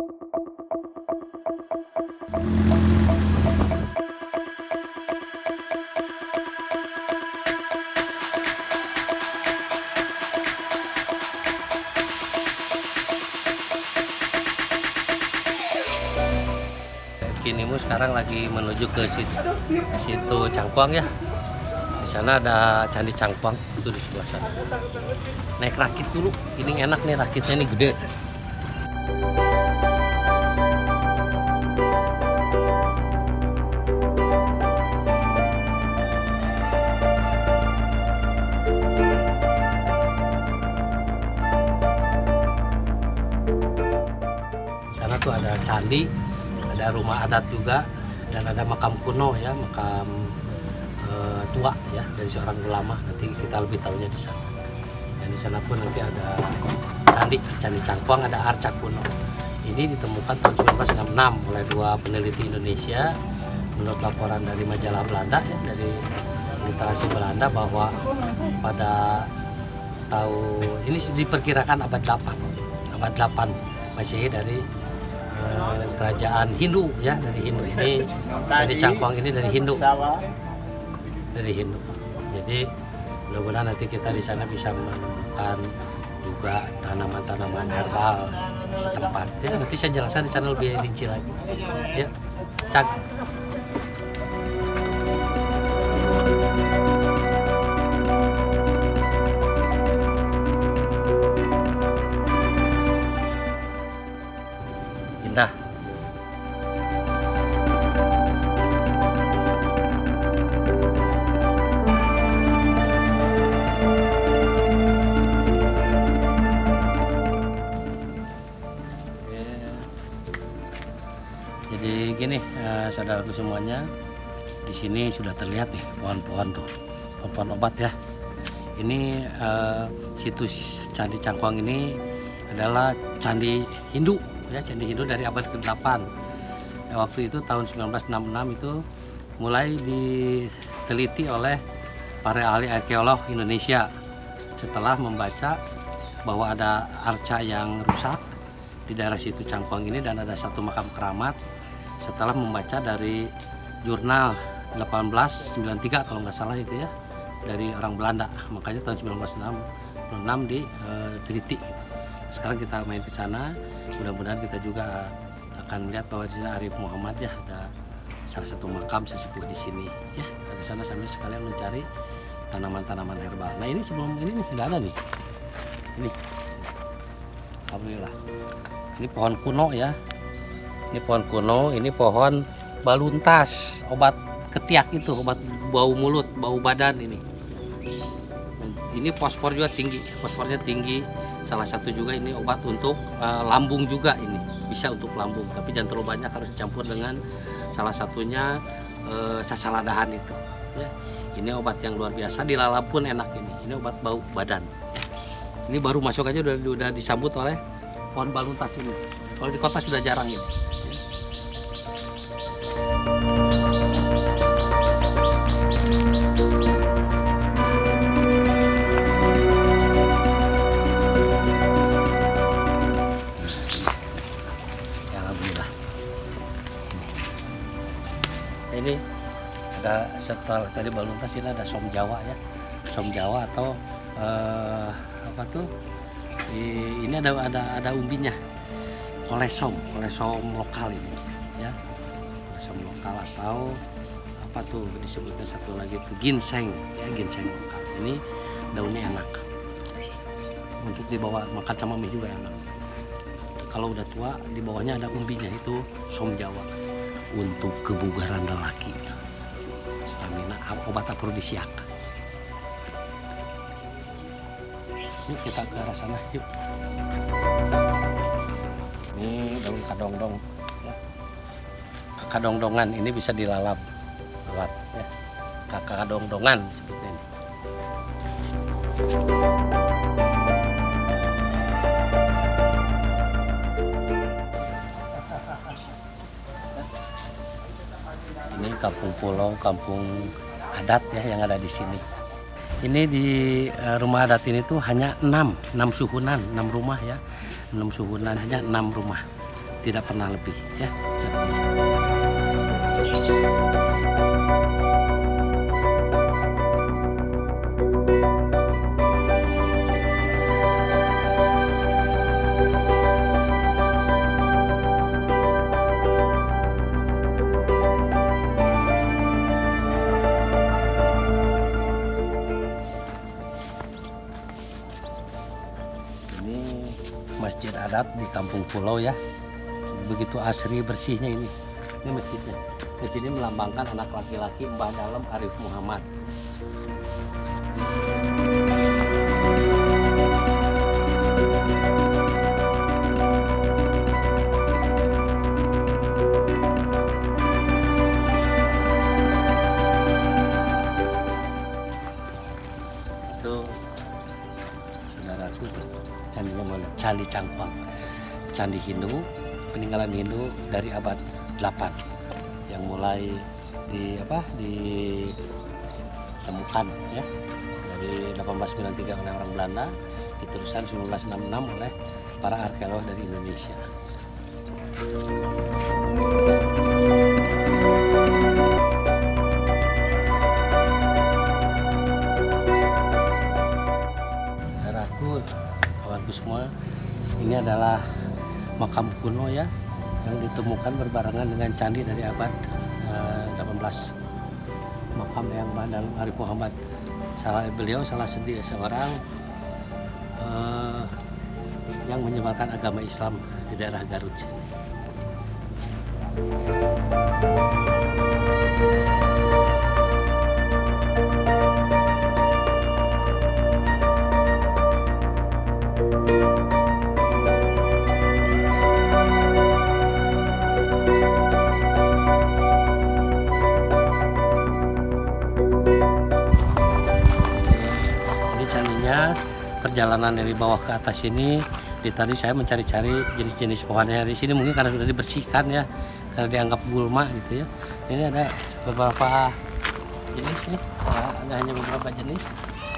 Kinimu sekarang lagi menuju ke situ Cangkuang ya. Di sana ada Candi Cangkuang itu di sebelah sana. Naik rakit dulu. Ini enak nih, rakitnya nih gede. Di sana tuh ada candi, ada rumah adat juga, dan ada makam kuno ya, makam tua ya dari seorang ulama. Nanti kita lebih tahunya di sana. Dan di sana pun nanti ada Candi Cangkuang, ada arca kuno. Ini ditemukan tahun 1966 oleh dua peneliti Indonesia menurut laporan dari majalah Belanda ya, dari literasi Belanda, bahwa pada tahun ini diperkirakan abad 8 Masehi dari kerajaan Hindu ya, dari Hindu. Ini Candi Cangkuang ini dari Hindu. Jadi mudah-mudahan nanti kita di sana bisa menemukan juga tanaman-tanaman herbal setempat ya. Nanti saya jelaskan di sana lebih rinci lagi ya. Cak. Indah. Jadi gini, saudaraku semuanya, di sini sudah terlihat nih pohon-pohon tuh, pohon-pohon obat ya. Ini situs Candi Cangkuang ini adalah candi Hindu ya, candi Hindu dari abad ke-8. Waktu itu tahun 1966 itu mulai diteliti oleh para ahli arkeolog Indonesia setelah membaca bahwa ada arca yang rusak di daerah situ Cangkuang ini dan ada satu makam keramat. Setelah membaca dari jurnal 1893 kalau nggak salah itu ya, dari orang Belanda, makanya tahun 1966 diteliti. Sekarang kita main ke sana, mudah-mudahan kita juga akan melihat bahwa di sana Arif Muhammad ya, ada salah satu makam sesepuh di sini ya. Kita ke sana sambil sekalian mencari tanaman-tanaman herbal. Nah ini sebelum ini nih sudah ada nih, ini alhamdulillah. Ini pohon kuno ya. Ini pohon kuno, ini pohon baluntas, obat ketiak itu, obat bau mulut, bau badan ini. Ini fosfor juga tinggi, fosfornya tinggi. Salah satu juga ini obat untuk lambung juga ini, bisa untuk lambung. Tapi jangan terlalu banyak, harus dicampur dengan salah satunya sasaladahan itu. Ya. Ini obat yang luar biasa, dilalap pun enak ini. Ini obat bau badan. Ini baru masuk aja udah disambut oleh pohon baluntas ini. Kalau di kota sudah jarang ini. Ini ada, setelah tadi baluntas ini ada som Jawa ya, som Jawa atau apa tuh, ini ada umbinya, kolesom lokal ini ya, kolesom lokal atau apa tuh disebutnya satu lagi itu ginseng ya, ginseng lokal. Ini daunnya enak untuk dibawa makan sama mie juga enak. Kalau udah tua di bawahnya ada umbinya, itu som Jawa. Untuk kebugaran lelaki, stamina, obat afrodisiak. Yuk kita ke arah sana yuk. Ini daun kadongdong ya. Kadongdongan ini bisa dilalap ya. Kadongdongan sebutnya ini. Ini kampung pulau, kampung adat ya yang ada di sini. Ini di rumah adat ini tuh hanya 6 suhunan, 6 rumah ya. 6 suhunan, hanya 6 rumah. tidak pernah lebih ya. Ini masjid adat di Kampung Pulau ya. Begitu asri bersihnya ini. Ini masjidnya. Masjid ini melambangkan anak laki-laki Mbah Dalem Arif Muhammad. Itu saudaraku tuh, candinya mana? Candi Cangkuang, candi Hindu, peninggalan Hindu dari abad 8 yang mulai ditemukan ya dari 1893 oleh orang Belanda, diteruskan 1966 oleh para arkeolog dari Indonesia. Saudaraku, kawanku semua, ini adalah makam kuno ya yang ditemukan berbarengan dengan candi dari abad 18. Makam yang Mbah Dalem Arif Muhammad, beliau salah seorang yang menyebarkan agama Islam di daerah Garut. Candinya, perjalanan dari bawah ke atas ini, tadi saya mencari-cari jenis-jenis pohonnya di sini, mungkin karena sudah dibersihkan ya, karena dianggap gulma gitu ya. Ini ada beberapa jenis nih, ada hanya beberapa jenis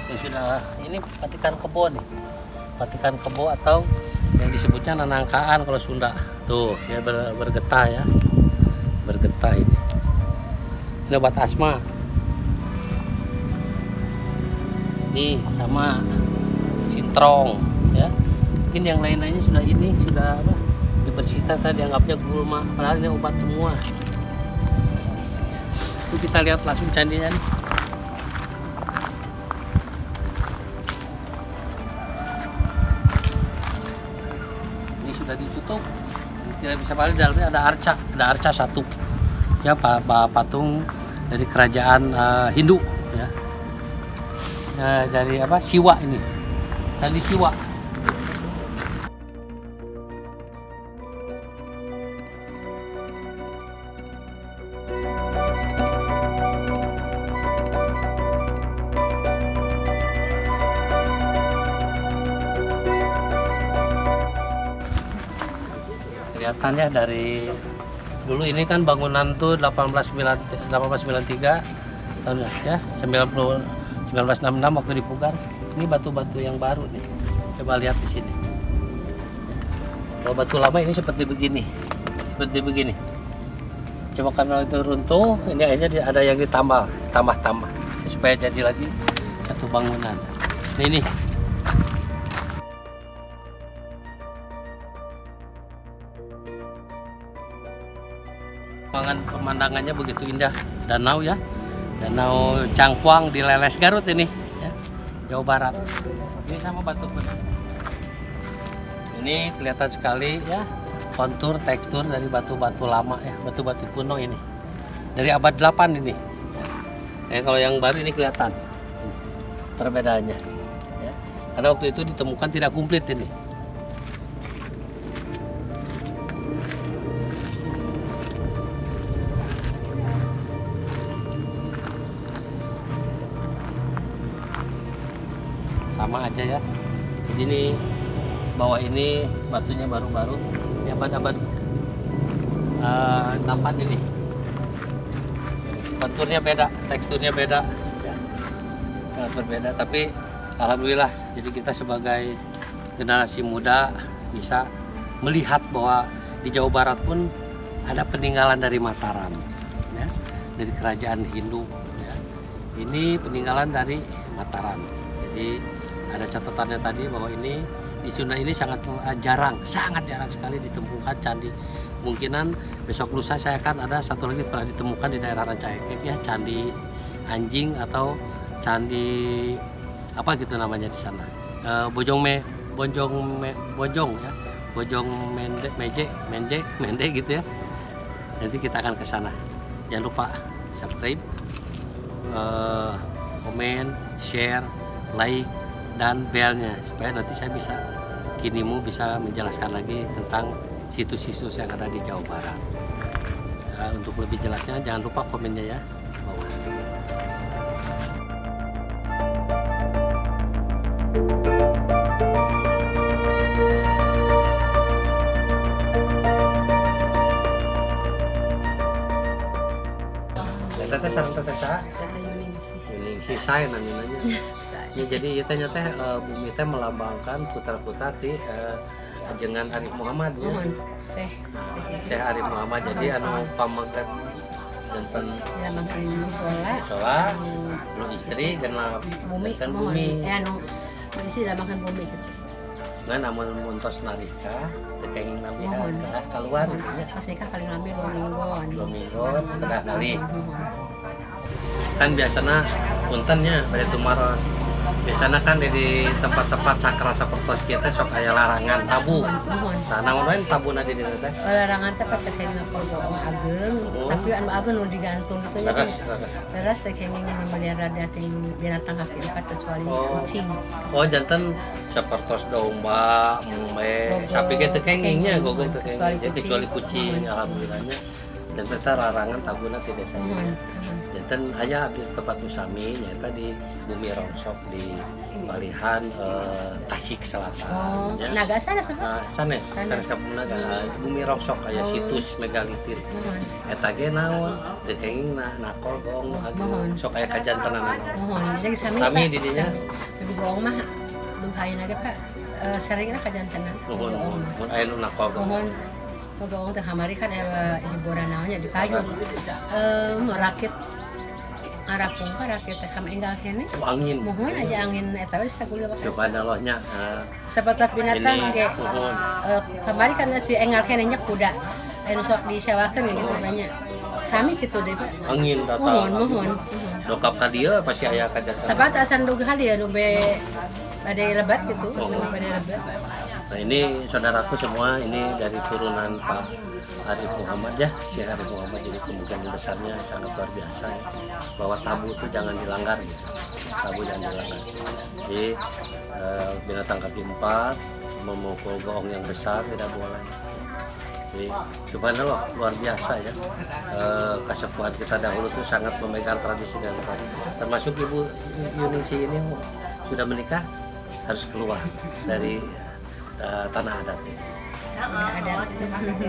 yang sudah, ini patikan kebo nih, patikan kebo atau yang disebutnya nanangkaan kalau Sunda tuh ya, bergetah ya, bergetah ini. Ini obat asma. Ini sama sintrong ya, mungkin yang lain-lainnya sudah dibersihkan karena dianggapnya gulma, padahal ini obat semua. Itu kita lihat langsung candinya nih. Ini sudah ditutup, tidak bisa balik, dalamnya ada arca satu ya, patung dari kerajaan Hindu ya. Dari Siwa, ini candi Siwa. Kelihatannya dari dulu ini kan bangunan tuh 1893 tahun ya, 1966 waktu dipugar. Ini batu-batu yang baru nih. Coba lihat di sini. Kalau batu lama ini seperti begini. Coba karena itu runtuh, ini akhirnya ada yang ditambah supaya jadi lagi satu bangunan. Ini nih. Pemandangannya begitu indah, danau ya. Danau Cangkuang di Leles Garut ini ya, Jawa Barat. Ini sama batu bening. Ini kelihatan sekali ya, kontur tekstur dari batu-batu lama ya, batu-batu kuno ini. Dari abad 8 ini. Kalau yang baru ini kelihatan perbedaannya ya. Karena waktu itu ditemukan tidak komplit ini. Sama aja ya. Di sini bawah ini batunya baru-baru ya, abad 8 ini. Konturnya beda, teksturnya beda ya. Sangat berbeda, tapi alhamdulillah jadi kita sebagai generasi muda bisa melihat bahwa di Jawa Barat pun ada peninggalan dari Mataram, ya, dari kerajaan Hindu. Ya. Ini peninggalan dari Mataram. Jadi ada catatannya tadi bahwa ini di Sunda ini sangat jarang sekali ditemukan candi. Mungkinan besok lusa saya akan ada satu lagi pernah ditemukan di daerah Rancaekek, ya, candi anjing atau candi apa gitu namanya di sana. Bojong ya. Bojong Mende gitu ya. Nanti kita akan ke sana. Jangan lupa subscribe, komen, share, like, dan belnya supaya nanti saya bisa menjelaskan lagi tentang situs-situs yang ada di Jawa Barat. Untuk lebih jelasnya jangan lupa komennya ya di bawah. Teteh sareng teteh sa Yuningsi saya nanya. Ya jadi itu teh bumi teh melambangkan putra-putra ti ajengan Arif Muhammad ya. Syekh Arif Muhammad jadi anu pamangkat janten musola nu istri genap bumi anu isi makan bumi ngan amun muntos narika teu kenging nabi keluar nya pas nikah paling lambe 2 minggu tengah kali kan biasanya puntennya pada tumaros biasanya kan di tempat-tempat sakral seperti kita sok aya larangan tabu. Nah, namun lain tabuna di dieu teh. Larangan teh pakai kenging pogong ageng, tapi anu ageng nu digantung gitu nya. Beres teh kenging memelihara binatang kaki 4 kecuali kucing. Oh, janten sapertos domba, embe, sapi ge teu kengingnya gogong teu kenging, kecuali kucing alhamdulillahnya. Dan kita larangan tabuna ti desa. Janten aya di tempat usami nyata di Bumi Rongsok di Balihan Tasik Selatan. Ya. Naga sanes kan? Sanes kapungna Bumi Rongsok aya situs megalitir. Eta ge naon? Teu kenging nakol gong ageng. Sok aya kajantenan. Jadi sami di dinya. Di gong mah duhayeuna ge Pak seringna kajantenan. Mun aya nu nakol gong. Gong teh hamari kan hiburan naonnya di payung. Merakit Arapung ka rakit teh kam enggal kene. Angin. Mohon aja angin eta we sagula Pak. Subhanallahnya. Sabatat binatang ge. Kamari kan ti enggal kene nya kuda. Anu sok disewakeun gitu banyak. Sami kitu deui Pak. Angin datang. Mohon. Dokap ka dieu pasti aya kajatan. Sabat asan duga dia nu be badai lebat gitu. Badai lebat. Nah ini saudaraku semua ini dari turunan Pak Arif Muhammad ya, Syekh Arif Muhammad, jadi kemungkinan besarnya sangat luar biasa ya, bahwa tabu itu jangan dilanggar gitu, tabu jangan dilanggar. Jadi binatang kaki 4 memukul gong yang besar tidak boleh. Jadi subhanallah luar biasa ya, kesepuhan kita dahulu itu sangat memegang tradisi dan termasuk Ibu Yuningsi ini sudah menikah harus keluar dari tanah adat. Ada.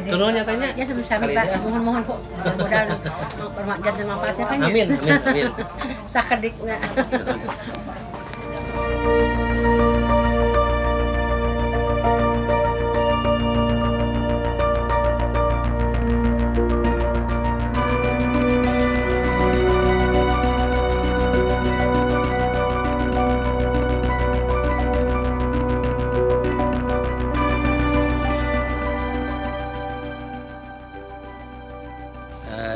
Turun nyatanya? Ya sama-sama Pak. Mohon kok. Mudah-mudahan jantan manfaatnya kan. Amin. Sakedikna.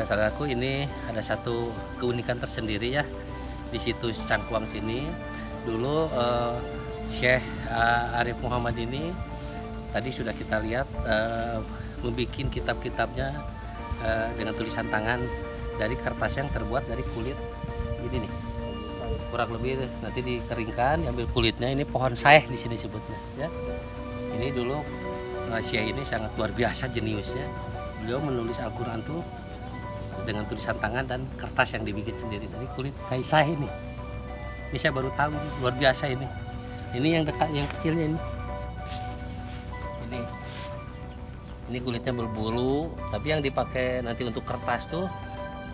Saudaraku, ini ada satu keunikan tersendiri ya di situs Cangkuang sini. Dulu Syekh Arif Muhammad ini tadi sudah kita lihat membuat kitab-kitabnya dengan tulisan tangan dari kertas yang terbuat dari kulit ini nih, kurang lebih nanti dikeringkan, diambil kulitnya. Ini pohon saeh di sini sebutnya ya. Ini dulu Syekh ini sangat luar biasa jeniusnya. Beliau menulis Al-Quran tuh dengan tulisan tangan dan kertas yang dibikin sendiri dari kulit kayu saeh ini. Ini saya baru tahu, luar biasa ini. Ini yang dekat, yang kecilnya ini. Ini kulitnya berbulu, tapi yang dipakai nanti untuk kertas tuh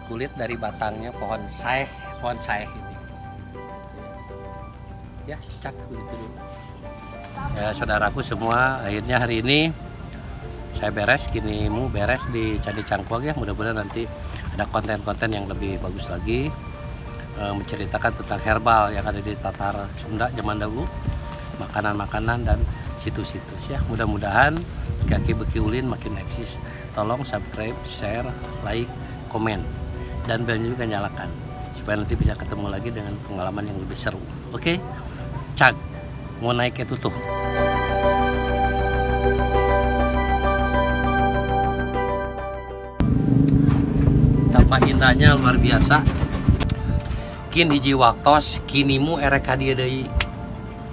kulit dari batangnya pohon saeh ini. Ya, cak begitu dulu. Ya, saudaraku semua, akhirnya hari ini saya beres, Kinimu beres di Candi Cangkuang ya. Mudah-mudahan nanti ada konten-konten yang lebih bagus lagi, menceritakan tentang herbal yang ada di Tatar Sunda zaman dahulu, makanan-makanan dan situs-situs ya. Mudah-mudahan Kaki Beki Ulin makin eksis. Tolong subscribe, share, like, komen, dan belnya juga nyalakan supaya nanti bisa ketemu lagi dengan pengalaman yang lebih seru. Oke, Cag mau naik itu tuh. Tanpa indahnya luar biasa. Kin hiji waktos Kinimu erek hadir deui.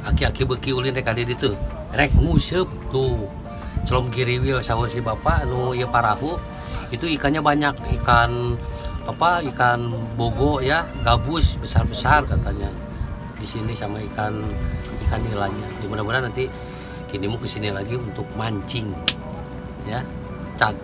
Aki-aki Beki Ulin rek hadir ditu. Rek nguseup tuh. Celom giriwil sahur si bapak anu ieu parahu. Itu ikannya banyak, ikan bogo ya, gabus besar-besar katanya. Di sini sama ikan nilainya. Mudah-mudahan nanti Kinimu kesini lagi untuk mancing ya. Cag.